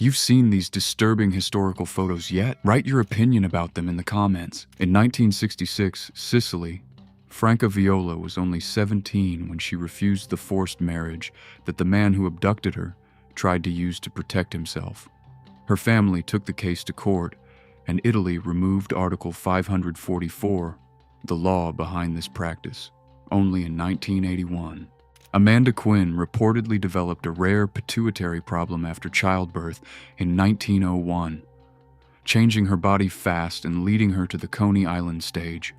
You've seen these disturbing historical photos yet? Write your opinion about them in the comments. In 1966, Sicily, Franca Viola was only 17 when she refused the forced marriage that the man who abducted her tried to use to protect himself. Her family took the case to court, and Italy removed Article 544, the law behind this practice, only in 1981. Amanda Quinn reportedly developed a rare pituitary problem after childbirth in 1901, changing her body fast and leading her to the Coney Island stage.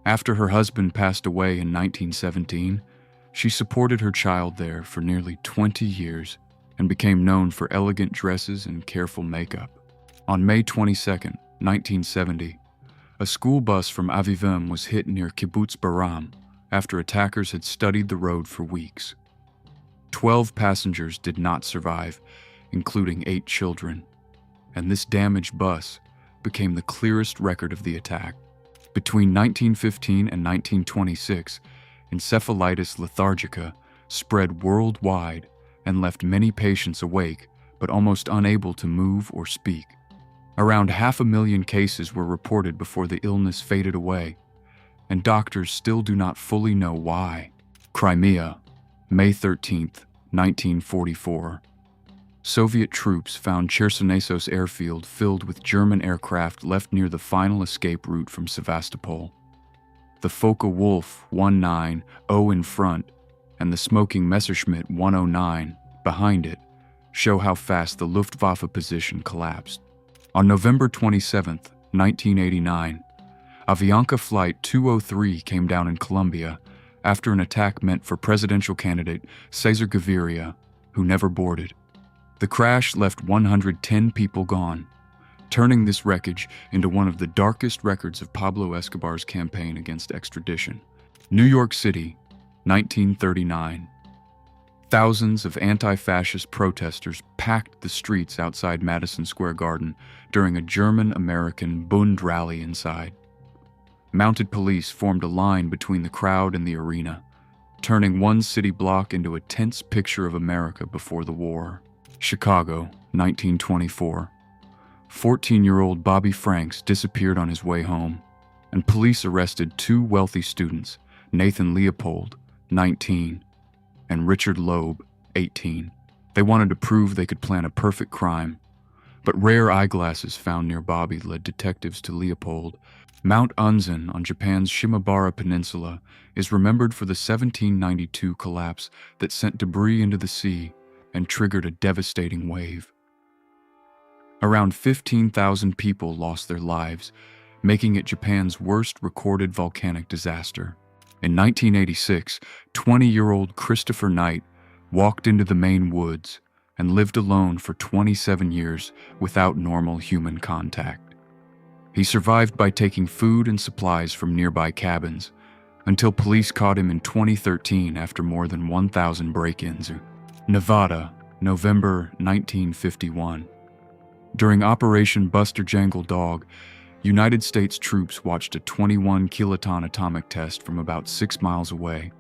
After her husband passed away in 1917, she supported her child there for nearly 20 years and became known for elegant dresses and careful makeup. On May 22, 1970, a school bus from Avivim was hit near Kibbutz Baram after attackers had studied the road for weeks. 12 passengers did not survive, including 8 children, and this damaged bus became the clearest record of the attack. Between 1915 and 1926, encephalitis lethargica spread worldwide and left many patients awake but almost unable to move or speak. Around 500,000 cases were reported before the illness faded away, and doctors still do not fully know why. Crimea, May 13, 1944. Soviet troops found Chersonesos airfield filled with German aircraft left near the final escape route from Sevastopol. The Focke-Wulf 190 in front and the smoking Messerschmitt 109 behind it show how fast the Luftwaffe position collapsed. On November 27, 1989, Avianca Flight 203 came down in Colombia after an attack meant for presidential candidate Cesar Gaviria, who never boarded. The crash left 110 people gone, turning this wreckage into one of the darkest records of Pablo Escobar's campaign against extradition. New York City, 1939. Thousands of anti-fascist protesters packed the streets outside Madison Square Garden during a German-American Bund rally inside. Mounted police formed a line between the crowd and the arena, turning one city block into a tense picture of America before the war. Chicago, 1924. 14-year-old Bobby Franks disappeared on his way home, and police arrested 2 wealthy students, Nathan Leopold, 19, and Richard Loeb, 18. They wanted to prove they could plan a perfect crime, but rare eyeglasses found near Bobby led detectives to Leopold. Mount Unzen on Japan's Shimabara Peninsula is remembered for the 1792 collapse that sent debris into the sea and triggered a devastating wave. Around 15,000 people lost their lives, making it Japan's worst recorded volcanic disaster. In 1986, 20-year-old Christopher Knight walked into the Maine woods and lived alone for 27 years without normal human contact. He survived by taking food and supplies from nearby cabins, until police caught him in 2013 after more than 1,000 break-ins. Nevada, November 1951. During Operation Buster Jangle Dog, United States troops watched a 21-kiloton atomic test from about 6 miles away.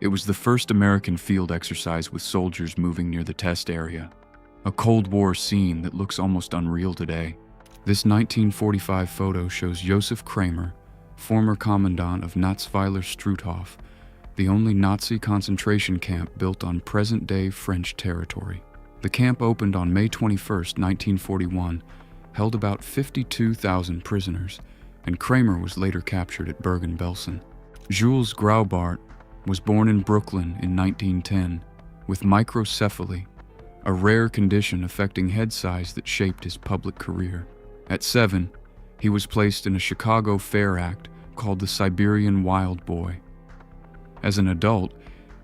It was the first American field exercise with soldiers moving near the test area, a Cold War scene that looks almost unreal today. This 1945 photo shows Josef Kramer, former commandant of Natzweiler Struthof, the only Nazi concentration camp built on present-day French territory. The camp opened on May 21, 1941, held about 52,000 prisoners, and Kramer was later captured at Bergen-Belsen. Jules Graubart was born in Brooklyn in 1910 with microcephaly, a rare condition affecting head size that shaped his public career. At 7, he was placed in a Chicago Fair act called the Siberian Wild Boy. As an adult,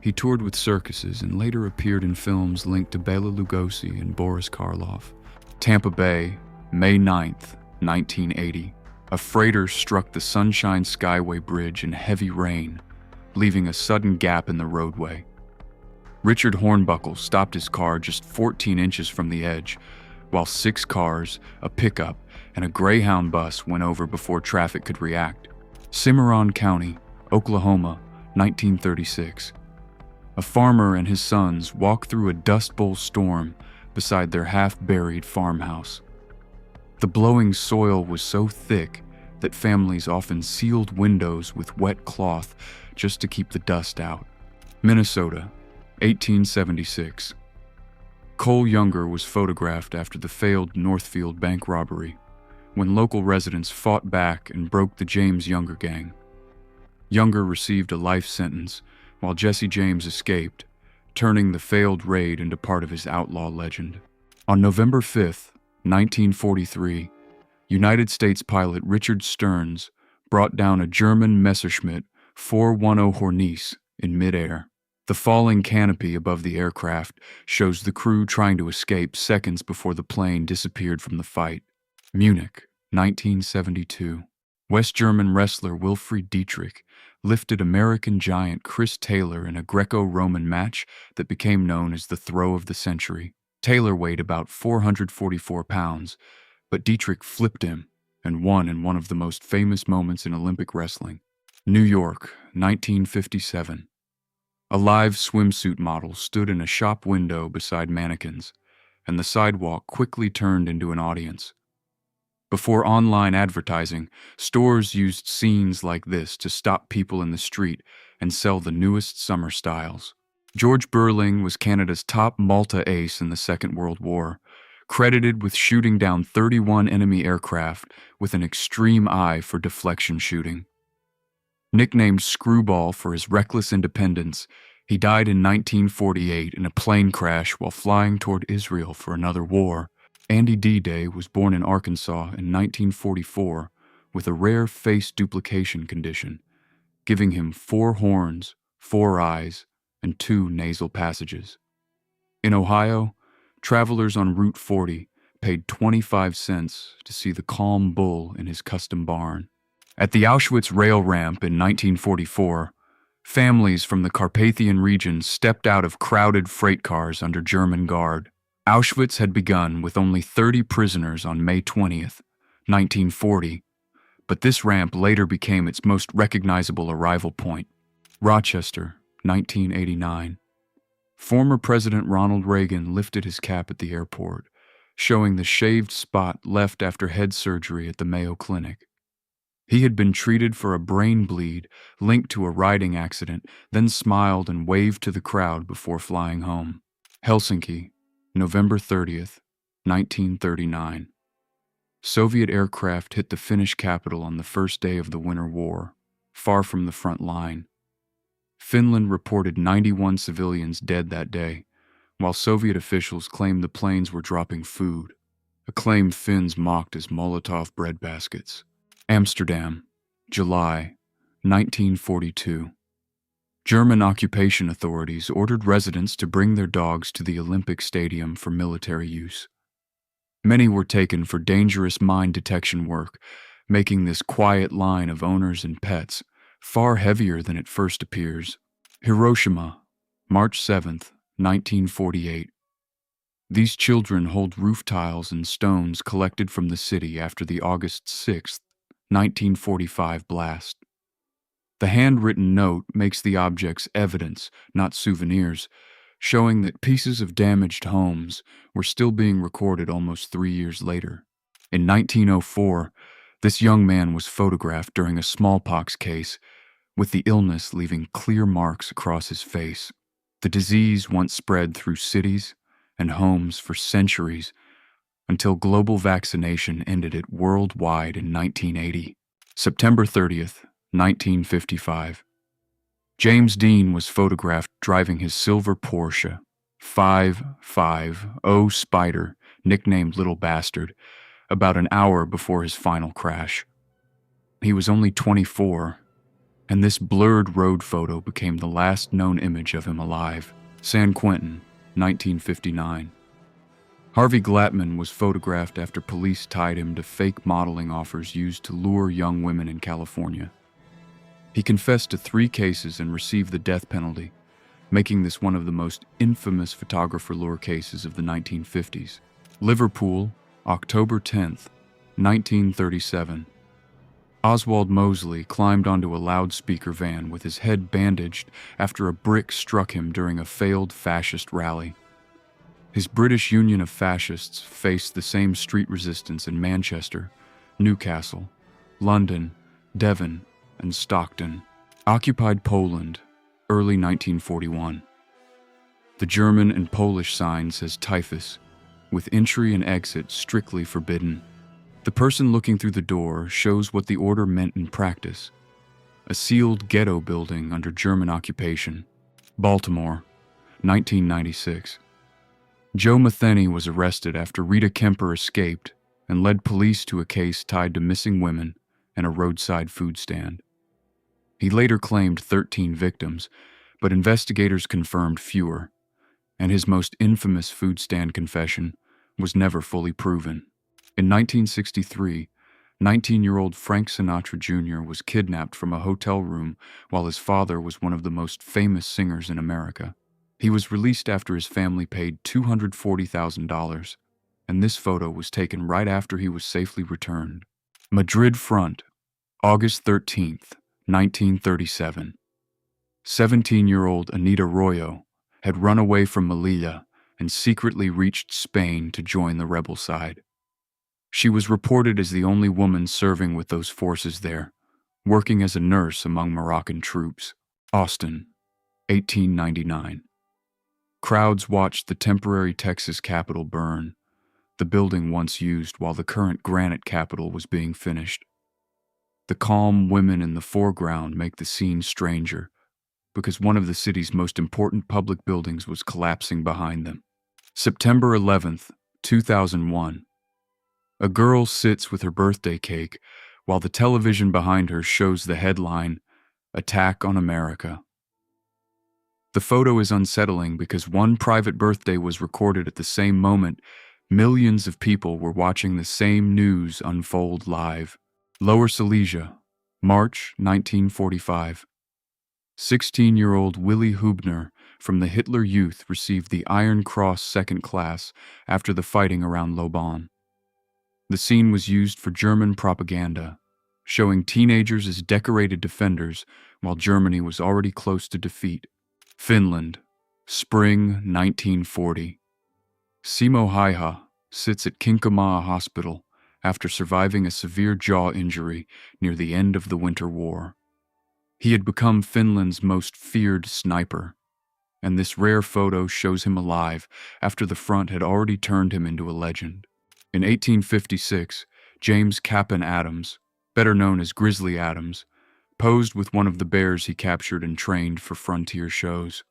he toured with circuses and later appeared in films linked to Bela Lugosi and Boris Karloff. Tampa Bay, May 9th, 1980. A freighter struck the Sunshine Skyway Bridge in heavy rain, leaving a sudden gap in the roadway. Richard Hornbuckle stopped his car just 14 inches from the edge, while 6 cars, a pickup, and a Greyhound bus went over before traffic could react. Cimarron County, Oklahoma, 1936. A farmer and his sons walked through a Dust Bowl storm beside their half-buried farmhouse. The blowing soil was so thick that families often sealed windows with wet cloth just to keep the dust out. Minnesota, 1876. Cole Younger was photographed after the failed Northfield bank robbery, when local residents fought back and broke the James Younger gang. Younger received a life sentence, while Jesse James escaped, turning the failed raid into part of his outlaw legend. On November 5, 1943, United States pilot Richard Stearns brought down a German Messerschmitt 410 Hornisse in midair. The falling canopy above the aircraft shows the crew trying to escape seconds before the plane disappeared from the fight. Munich, 1972. West German wrestler Wilfried Dietrich lifted American giant Chris Taylor in a Greco-Roman match that became known as the Throw of the Century. Taylor weighed about 444 pounds, but Dietrich flipped him and won in one of the most famous moments in Olympic wrestling. New York, 1957. A live swimsuit model stood in a shop window beside mannequins, and the sidewalk quickly turned into an audience. Before online advertising, stores used scenes like this to stop people in the street and sell the newest summer styles. George Burling was Canada's top Malta ace in the Second World War, credited with shooting down 31 enemy aircraft with an extreme eye for deflection shooting. Nicknamed Screwball for his reckless independence, he died in 1948 in a plane crash while flying toward Israel for another war. Andy D-Day was born in Arkansas in 1944 with a rare face duplication condition, giving him 4 horns, 4 eyes, and 2 nasal passages. In Ohio, travelers on Route 40 paid 25 cents to see the calm bull in his custom barn. At the Auschwitz rail ramp in 1944, families from the Carpathian region stepped out of crowded freight cars under German guard. Auschwitz had begun with only 30 prisoners on May 20th, 1940, but this ramp later became its most recognizable arrival point. Rochester, 1989. Former President Ronald Reagan lifted his cap at the airport, showing the shaved spot left after head surgery at the Mayo Clinic. He had been treated for a brain bleed linked to a riding accident, then smiled and waved to the crowd before flying home. Helsinki, November 30th, 1939. Soviet aircraft hit the Finnish capital on the first day of the Winter War, far from the front line. Finland reported 91 civilians dead that day, while Soviet officials claimed the planes were dropping food, a claim Finns mocked as Molotov breadbaskets. Amsterdam, July, 1942. German occupation authorities ordered residents to bring their dogs to the Olympic Stadium for military use. Many were taken for dangerous mine detection work, making this quiet line of owners and pets far heavier than it first appears. Hiroshima, March 7th, 1948. These children hold roof tiles and stones collected from the city after the August 6th, 1945 blast. The handwritten note makes the objects evidence, not souvenirs, showing that pieces of damaged homes were still being recorded almost 3 years later. In 1904, this young man was photographed during a smallpox case, with the illness leaving clear marks across his face. The disease once spread through cities and homes for centuries until global vaccination ended it worldwide in 1980. September 30th, 1955. James Dean was photographed driving his silver Porsche 550 Spider, nicknamed Little Bastard, about an hour before his final crash. He was only 24, and this blurred road photo became the last known image of him alive. San Quentin, 1959. Harvey Glattman was photographed after police tied him to fake modeling offers used to lure young women in California. He confessed to 3 cases and received the death penalty, making this one of the most infamous photographer lure cases of the 1950s. Liverpool, October 10th, 1937. Oswald Mosley climbed onto a loudspeaker van with his head bandaged after a brick struck him during a failed fascist rally. His British Union of Fascists faced the same street resistance in Manchester, Newcastle, London, Devon, and Stockton. Occupied Poland, early 1941. The German and Polish sign says typhus, with entry and exit strictly forbidden. The person looking through the door shows what the order meant in practice. A sealed ghetto building under German occupation. Baltimore, 1996. Joe Matheny was arrested after Rita Kemper escaped and led police to a case tied to missing women and a roadside food stand. He later claimed 13 victims, but investigators confirmed fewer, and his most infamous food stand confession was never fully proven. In 1963, 19-year-old Frank Sinatra Jr. was kidnapped from a hotel room while his father was one of the most famous singers in America. He was released after his family paid $240,000, and this photo was taken right after he was safely returned. Madrid Front, August 13th, 1937. 17-year-old Anita Royo had run away from Melilla and secretly reached Spain to join the rebel side. She was reported as the only woman serving with those forces there, working as a nurse among Moroccan troops. Austin, 1899. Crowds watched the temporary Texas Capitol burn, the building once used while the current granite Capitol was being finished. The calm women in the foreground make the scene stranger, because one of the city's most important public buildings was collapsing behind them. September 11th, 2001. A girl sits with her birthday cake while the television behind her shows the headline, "Attack on America." The photo is unsettling because one private birthday was recorded at the same moment millions of people were watching the same news unfold live. Lower Silesia, March 1945. 16-year-old Willy Hubner from the Hitler Youth received the Iron Cross Second Class after the fighting around Lobon. The scene was used for German propaganda, showing teenagers as decorated defenders while Germany was already close to defeat. Finland, spring 1940. Simo Haiha sits at Kinkomaa Hospital after surviving a severe jaw injury near the end of the Winter War. He had become Finland's most feared sniper, and this rare photo shows him alive after the front had already turned him into a legend. In 1856, James Capon Adams, better known as Grizzly Adams, posed with one of the bears he captured and trained for frontier shows.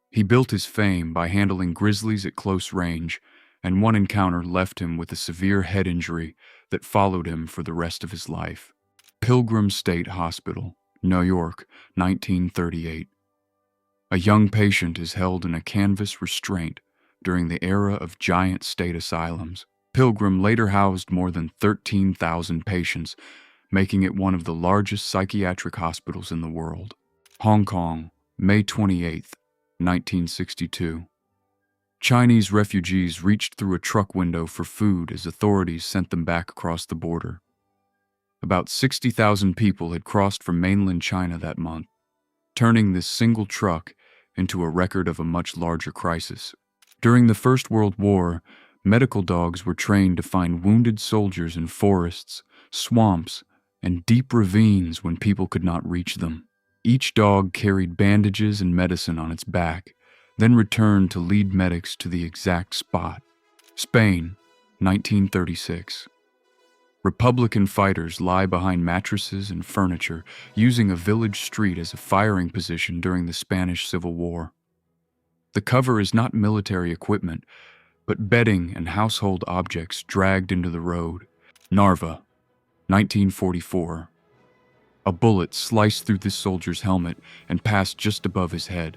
He built his fame by handling grizzlies at close range, and one encounter left him with a severe head injury that followed him for the rest of his life. Pilgrim State Hospital, New York, 1938. A young patient is held in a canvas restraint during the era of giant state asylums. Pilgrim later housed more than 13,000 patients, making it one of the largest psychiatric hospitals in the world. Hong Kong, May 28, 1962. Chinese refugees reached through a truck window for food as authorities sent them back across the border. About 60,000 people had crossed from mainland China that month, turning this single truck into a record of a much larger crisis. During the First World War, medical dogs were trained to find wounded soldiers in forests, swamps, and deep ravines when people could not reach them. Each dog carried bandages and medicine on its back, then returned to lead medics to the exact spot. Spain, 1936. Republican fighters lie behind mattresses and furniture, using a village street as a firing position during the Spanish Civil War. The cover is not military equipment, but bedding and household objects dragged into the road. Narva, 1944. A bullet sliced through this soldier's helmet and passed just above his head.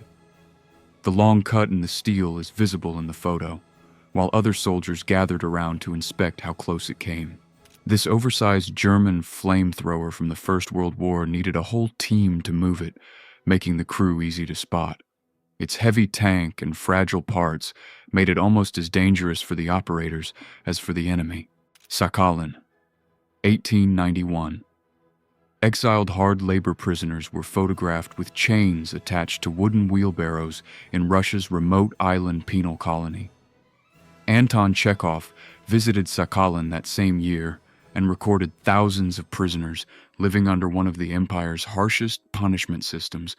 The long cut in the steel is visible in the photo, while other soldiers gathered around to inspect how close it came. This oversized German flamethrower from the First World War needed a whole team to move it, making the crew easy to spot. Its heavy tank and fragile parts made it almost as dangerous for the operators as for the enemy. Sakhalin, 1891. Exiled hard labor prisoners were photographed with chains attached to wooden wheelbarrows in Russia's remote island penal colony. Anton Chekhov visited Sakhalin that same year and recorded thousands of prisoners living under one of the empire's harshest punishment systems.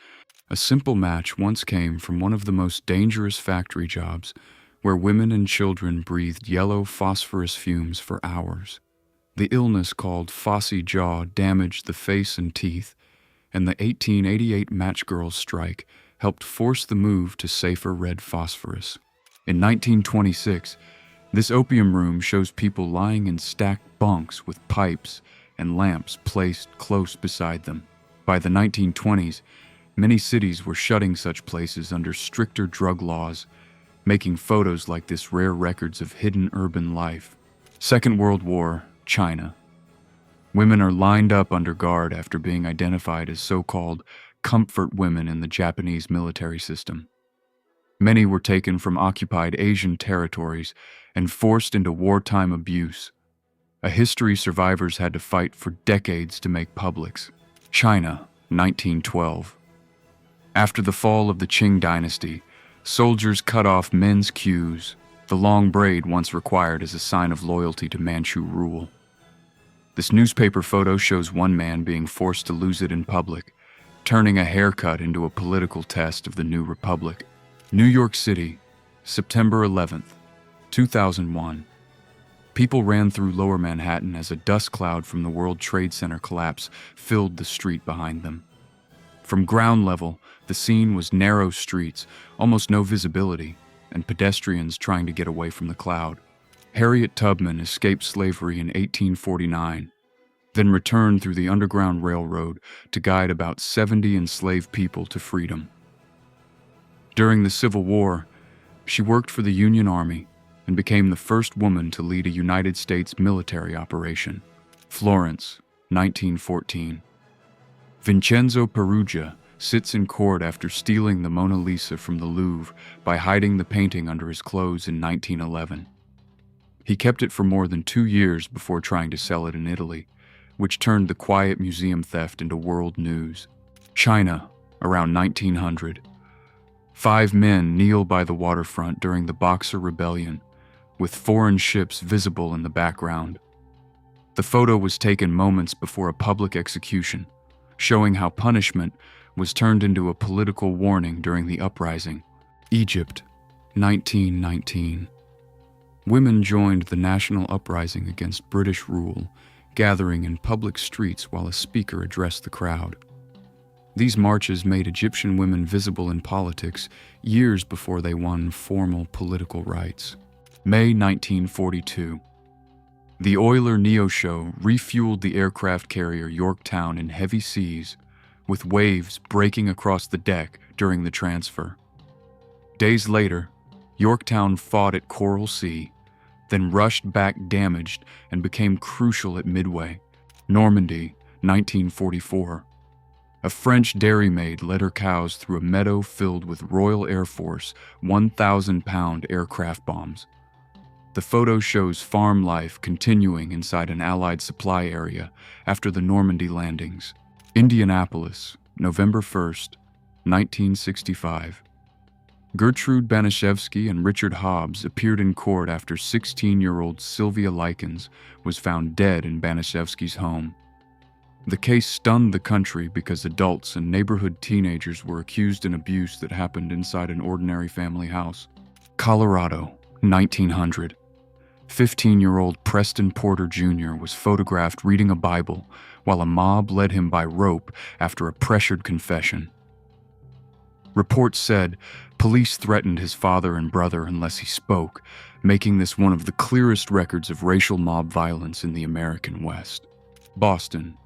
A simple match once came from one of the most dangerous factory jobs, where women and children breathed yellow phosphorus fumes for hours. The illness called phossy jaw damaged the face and teeth, and the 1888 Match Girls strike helped force the move to safer red phosphorus. In 1926, this opium room shows people lying in stacked bunks with pipes and lamps placed close beside them. By the 1920s, many cities were shutting such places under stricter drug laws, making photos like this rare records of hidden urban life. Second World War, China. Women are lined up under guard after being identified as so-called comfort women in the Japanese military system. Many were taken from occupied Asian territories and forced into wartime abuse, a history survivors had to fight for decades to make public. China, 1912. After the fall of the Qing dynasty, soldiers cut off men's queues, the long braid once required as a sign of loyalty to Manchu rule. This newspaper photo shows one man being forced to lose it in public, turning a haircut into a political test of the new republic. New York City, September 11th, 2001. People ran through Lower Manhattan as a dust cloud from the World Trade Center collapse filled the street behind them. From ground level, the scene was narrow streets, almost no visibility, and pedestrians trying to get away from the cloud. Harriet Tubman escaped slavery in 1849, then returned through the Underground Railroad to guide about 70 enslaved people to freedom. During the Civil War, she worked for the Union Army and became the first woman to lead a United States military operation. Florence, 1914. Vincenzo Peruggia sits in court after stealing the Mona Lisa from the Louvre by hiding the painting under his clothes in 1911. He kept it for more than 2 years before trying to sell it in Italy, which turned the quiet museum theft into world news. China, around 1900. 5 men kneel by the waterfront during the Boxer Rebellion, with foreign ships visible in the background. The photo was taken moments before a public execution, showing how punishment was turned into a political warning during the uprising. Egypt, 1919. Women joined the national uprising against British rule, gathering in public streets while a speaker addressed the crowd. These marches made Egyptian women visible in politics years before they won formal political rights. May 1942. The oiler Neosho refueled the aircraft carrier Yorktown in heavy seas, with waves breaking across the deck during the transfer. Days later, Yorktown fought at Coral Sea, then rushed back damaged and became crucial at Midway. Normandy, 1944. A French dairymaid led her cows through a meadow filled with Royal Air Force 1,000-pound aircraft bombs. The photo shows farm life continuing inside an Allied supply area after the Normandy landings. Indianapolis, November 1st, 1965. Gertrude Banishevsky and Richard Hobbs appeared in court after 16-year-old Sylvia Likens was found dead in Banishevsky's home. The case stunned the country because adults and neighborhood teenagers were accused in abuse that happened inside an ordinary family house. Colorado, 1900. 15-year-old Preston Porter Jr. was photographed reading a Bible while a mob led him by rope after a pressured confession. Reports said police threatened his father and brother unless he spoke, making this one of the clearest records of racial mob violence in the American West. Boston,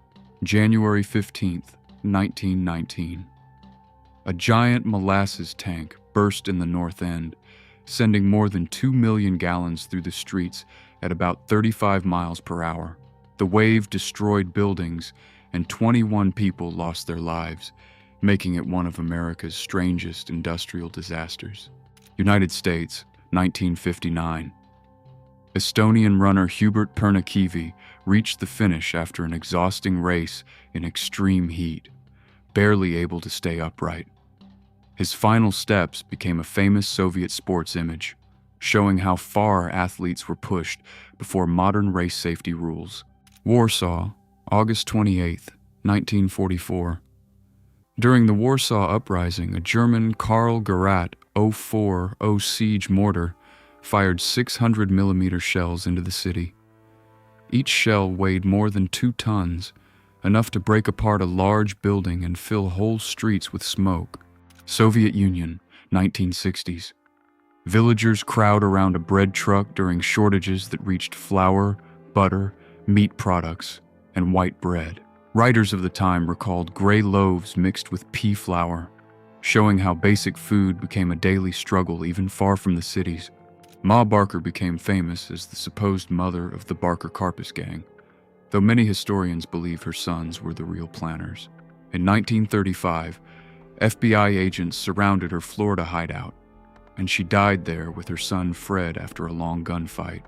January 15th, 1919. A giant molasses tank burst in the North End, sending more than 2 million gallons through the streets at about 35 miles per hour. The wave destroyed buildings, and 21 people lost their lives, making it one of America's strangest industrial disasters. United States, 1959. Estonian runner Hubert Pernakivi reached the finish after an exhausting race in extreme heat, barely able to stay upright. His final steps became a famous Soviet sports image, showing how far athletes were pushed before modern race safety rules. Warsaw, August 28, 1944. During the Warsaw Uprising, a German Karl Gerät 040 siege mortar fired 600mm shells into the city. Each shell weighed more than 2 tons, enough to break apart a large building and fill whole streets with smoke. Soviet Union, 1960s. Villagers crowd around a bread truck during shortages that reached flour, butter, meat products, and white bread. Writers of the time recalled gray loaves mixed with pea flour, showing how basic food became a daily struggle even far from the cities. Ma Barker became famous as the supposed mother of the Barker-Karpus gang, though many historians believe her sons were the real planners. In 1935, FBI agents surrounded her Florida hideout, and she died there with her son Fred after a long gunfight.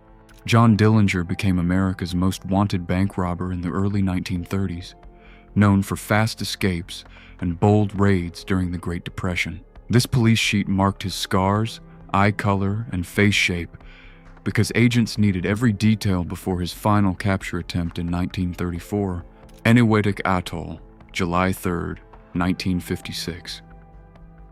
John Dillinger became America's most wanted bank robber in the early 1930s, known for fast escapes and bold raids during the Great Depression. This police sheet marked his scars, eye color, and face shape because agents needed every detail before his final capture attempt in 1934. Eniwetok Atoll, July 3, 1956.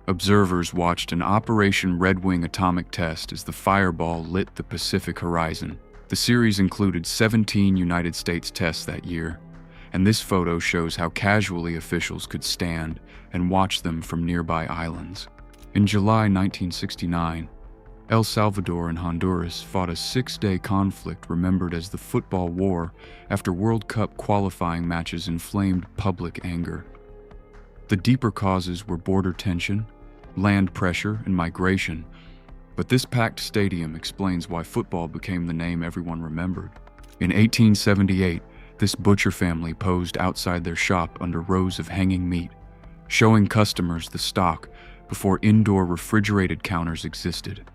Observers watched an Operation Red Wing atomic test as the fireball lit the Pacific horizon. The series included 17 United States tests that year, and this photo shows how casually officials could stand and watch them from nearby islands. In July 1969, El Salvador and Honduras fought a 6-day conflict remembered as the Football War after World Cup qualifying matches inflamed public anger. The deeper causes were border tension, land pressure, and migration, but this packed stadium explains why football became the name everyone remembered. In 1878, this butcher family posed outside their shop under rows of hanging meat, showing customers the stock before indoor refrigerated counters existed.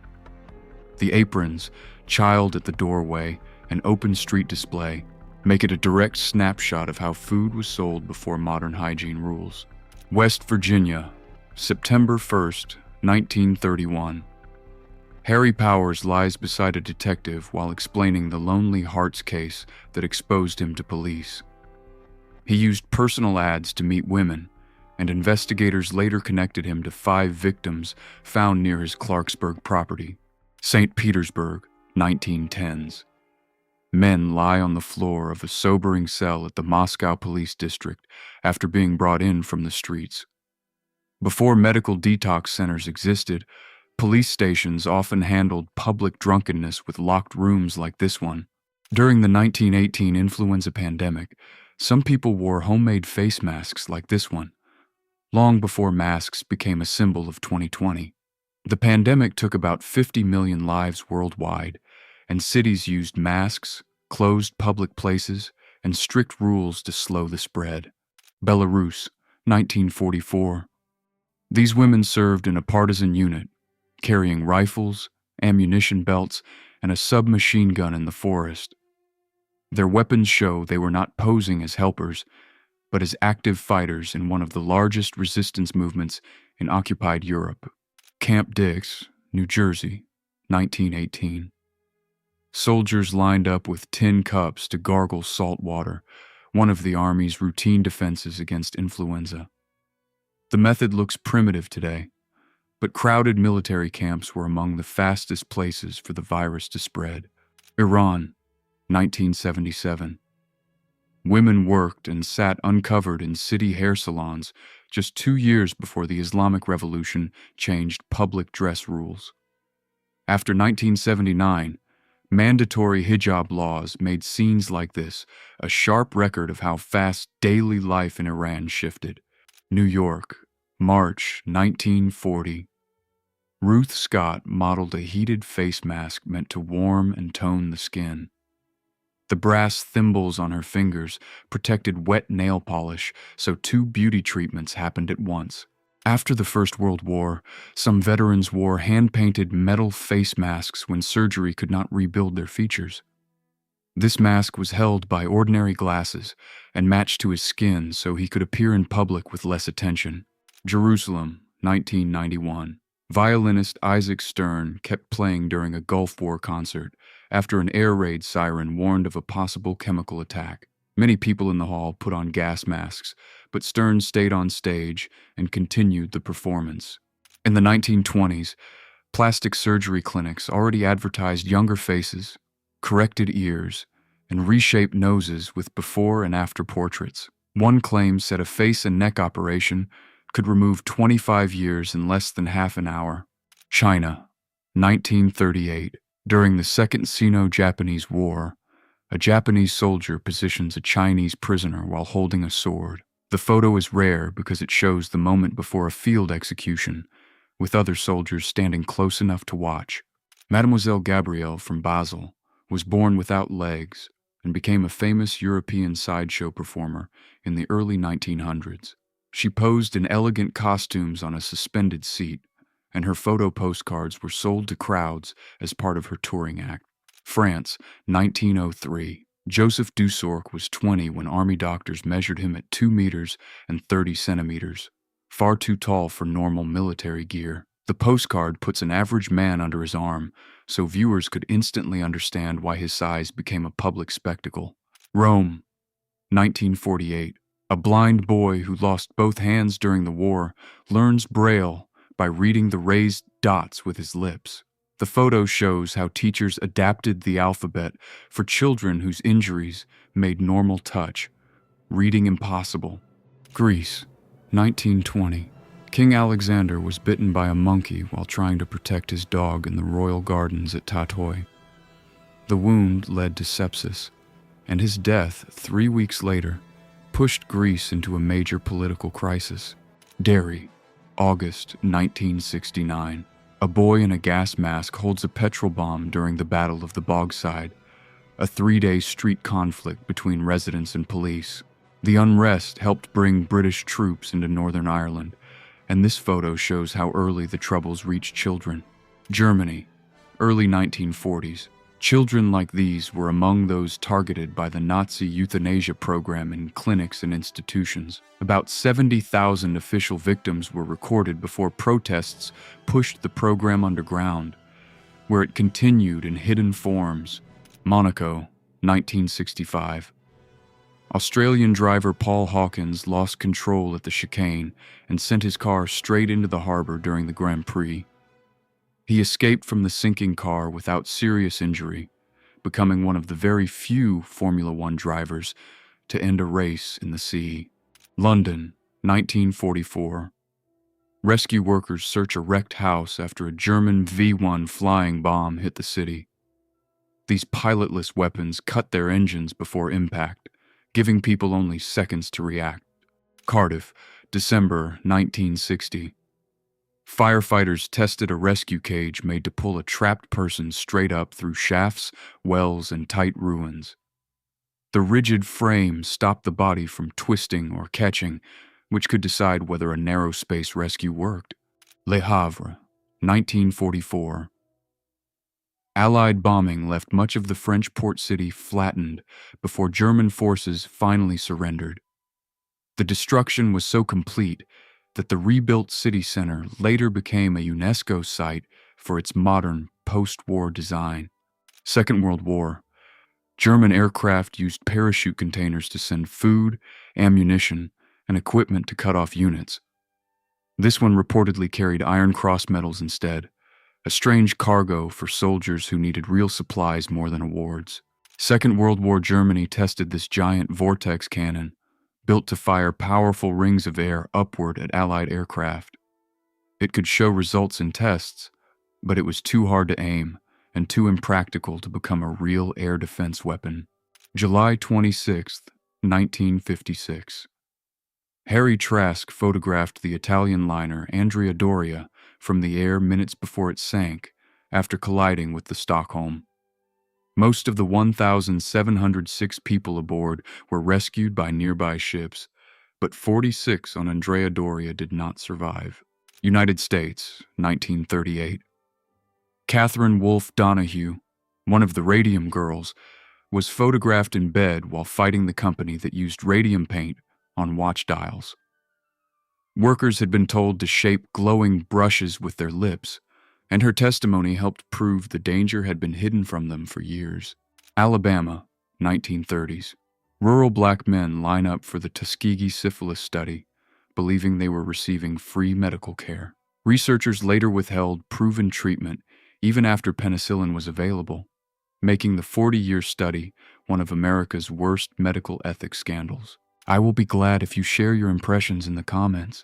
The aprons, child at the doorway, and open street display make it a direct snapshot of how food was sold before modern hygiene rules. West Virginia, September 1st, 1931. Harry Powers lies beside a detective while explaining the Lonely Hearts case that exposed him to police. He used personal ads to meet women, and investigators later connected him to 5 victims found near his Clarksburg property. St. Petersburg, 1910s. Men lie on the floor of a sobering cell at the Moscow Police District after being brought in from the streets. Before medical detox centers existed, police stations often handled public drunkenness with locked rooms like this one. During the 1918 influenza pandemic, some people wore homemade face masks like this one, long before masks became a symbol of 2020. The pandemic took about 50 million lives worldwide, and cities used masks, closed public places, and strict rules to slow the spread. Belarus, 1944. These women served in a partisan unit, carrying rifles, ammunition belts, and a submachine gun in the forest. Their weapons show they were not posing as helpers, but as active fighters in one of the largest resistance movements in occupied Europe. Camp Dix, New Jersey, 1918. Soldiers lined up with tin cups to gargle salt water, one of the Army's routine defenses against influenza. The method looks primitive today, but crowded military camps were among the fastest places for the virus to spread. Iran, 1977. Women worked and sat uncovered in city hair salons just 2 years before the Islamic Revolution changed public dress rules. After 1979, mandatory hijab laws made scenes like this a sharp record of how fast daily life in Iran shifted. New York, March 1940. Ruth Scott modeled a heated face mask meant to warm and tone the skin. The brass thimbles on her fingers protected wet nail polish, so 2 beauty treatments happened at once. After the First World War, some veterans wore hand-painted metal face masks when surgery could not rebuild their features. This mask was held by ordinary glasses and matched to his skin so he could appear in public with less attention. Jerusalem, 1991. Violinist Isaac Stern kept playing during a Gulf War concert after an air raid siren warned of a possible chemical attack. Many people in the hall put on gas masks, but Stern stayed on stage and continued the performance. In the 1920s, plastic surgery clinics already advertised younger faces, corrected ears, and reshaped noses with before and after portraits. One claim said a face and neck operation could remove 25 years in less than half an hour. China, 1938. During the Second Sino-Japanese War, a Japanese soldier positions a Chinese prisoner while holding a sword. The photo is rare because it shows the moment before a field execution, with other soldiers standing close enough to watch. Mademoiselle Gabrielle from Basel was born without legs and became a famous European sideshow performer in the early 1900s. She posed in elegant costumes on a suspended seat, and her photo postcards were sold to crowds as part of her touring act. France, 1903. Joseph Dusorc was 20 when army doctors measured him at 2 meters and 30 centimeters, far too tall for normal military gear. The postcard puts an average man under his arm, so viewers could instantly understand why his size became a public spectacle. Rome, 1948. A blind boy who lost both hands during the war learns Braille by reading the raised dots with his lips. The photo shows how teachers adapted the alphabet for children whose injuries made normal touch reading impossible. Greece, 1920. King Alexander was bitten by a monkey while trying to protect his dog in the royal gardens at Tatoi. The wound led to sepsis, and his death 3 weeks later pushed Greece into a major political crisis. Derry, August 1969. A boy in a gas mask holds a petrol bomb during the Battle of the Bogside, a 3-day street conflict between residents and police. The unrest helped bring British troops into Northern Ireland, and this photo shows how early the troubles reached children. Germany, early 1940s. Children like these were among those targeted by the Nazi euthanasia program in clinics and institutions. About 70,000 official victims were recorded before protests pushed the program underground, where it continued in hidden forms. Monaco, 1965. Australian driver Paul Hawkins lost control at the chicane and sent his car straight into the harbor during the Grand Prix. He escaped from the sinking car without serious injury, becoming one of the very few Formula One drivers to end a race in the sea. London, 1944. Rescue workers search a wrecked house after a German V-1 flying bomb hit the city. These pilotless weapons cut their engines before impact, giving people only seconds to react. Cardiff, December 1960. Firefighters tested a rescue cage made to pull a trapped person straight up through shafts, wells, and tight ruins. The rigid frame stopped the body from twisting or catching, which could decide whether a narrow space rescue worked. Le Havre, 1944. Allied bombing left much of the French port city flattened before German forces finally surrendered. The destruction was so complete that the rebuilt city center later became a UNESCO site for its modern post-war design. Second World War. German aircraft used parachute containers to send food, ammunition, and equipment to cut off units. This one reportedly carried Iron Cross medals instead, a strange cargo for soldiers who needed real supplies more than awards. Second World War Germany tested this giant vortex cannon, built to fire powerful rings of air upward at Allied aircraft. It could show results in tests, but it was too hard to aim and too impractical to become a real air defense weapon. July 26, 1956. Harry Trask photographed the Italian liner Andrea Doria from the air minutes before it sank after colliding with the Stockholm. Most of the 1,706 people aboard were rescued by nearby ships, but 46 on Andrea Doria did not survive. United States, 1938. Catherine Wolfe Donahue, one of the Radium Girls, was photographed in bed while fighting the company that used radium paint on watch dials. Workers had been told to shape glowing brushes with their lips, and her testimony helped prove the danger had been hidden from them for years. Alabama, 1930s. Rural black men line up for the Tuskegee syphilis study, believing they were receiving free medical care. Researchers later withheld proven treatment even after penicillin was available, making the 40-year study one of America's worst medical ethics scandals. I will be glad if you share your impressions in the comments.